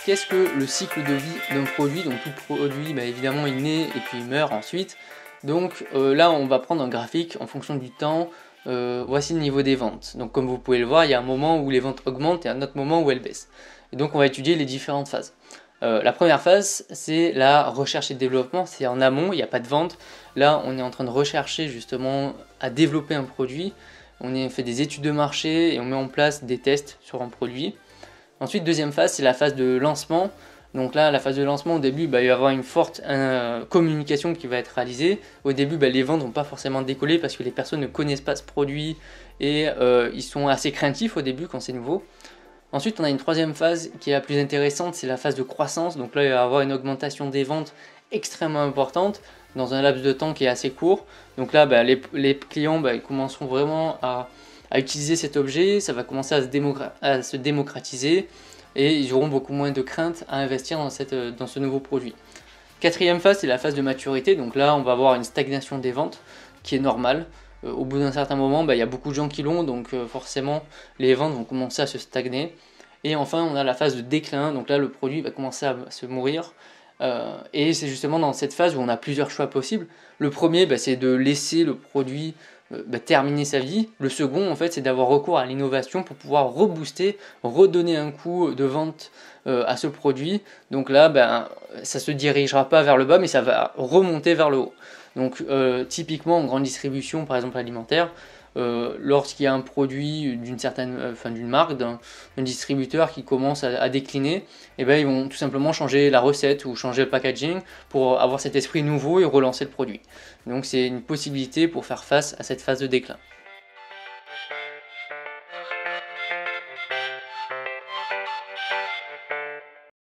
qu'est-ce que le cycle de vie d'un produit. Donc tout produit, évidemment, il naît et puis il meurt ensuite. Donc là, on va prendre un graphique en fonction du temps. Voici le niveau des ventes. Donc comme vous pouvez le voir, il y a un moment où les ventes augmentent et un autre moment où elles baissent. Et donc on va étudier les différentes phases. La première phase, c'est la recherche et développement, c'est en amont, il n'y a pas de vente. Là, on est en train de rechercher justement à développer un produit. On fait des études de marché et on met en place des tests sur un produit. Ensuite, deuxième phase, c'est la phase de lancement. Donc là, la phase de lancement, au début, il va y avoir une forte communication qui va être réalisée. Au début, les ventes ne vont pas forcément décoller parce que les personnes ne connaissent pas ce produit et ils sont assez craintifs au début quand c'est nouveau. Ensuite, on a une troisième phase qui est la plus intéressante, c'est la phase de croissance. Donc là, il va y avoir une augmentation des ventes extrêmement importante dans un laps de temps qui est assez court. Donc là, les clients ils commenceront vraiment à utiliser cet objet, ça va commencer à se démocratiser et ils auront beaucoup moins de crainte à investir dans ce nouveau produit. Quatrième phase, c'est la phase de maturité. Donc là, on va avoir une stagnation des ventes qui est normale. Au bout d'un certain moment, il y a beaucoup de gens qui l'ont, donc forcément les ventes vont commencer à se stagner. Et enfin, on a la phase de déclin, donc là le produit va commencer à se mourir. Et c'est justement dans cette phase où on a plusieurs choix possibles. Le premier, c'est de laisser le produit terminer sa vie. Le second, en fait, c'est d'avoir recours à l'innovation pour pouvoir rebooster, redonner un coup de vente à ce produit. Donc là, ça se dirigera pas vers le bas, mais ça va remonter vers le haut. Donc typiquement en grande distribution, par exemple alimentaire, lorsqu'il y a un produit d'une marque, d'un distributeur qui commence à décliner, ils vont tout simplement changer la recette ou changer le packaging pour avoir cet esprit nouveau et relancer le produit. Donc c'est une possibilité pour faire face à cette phase de déclin.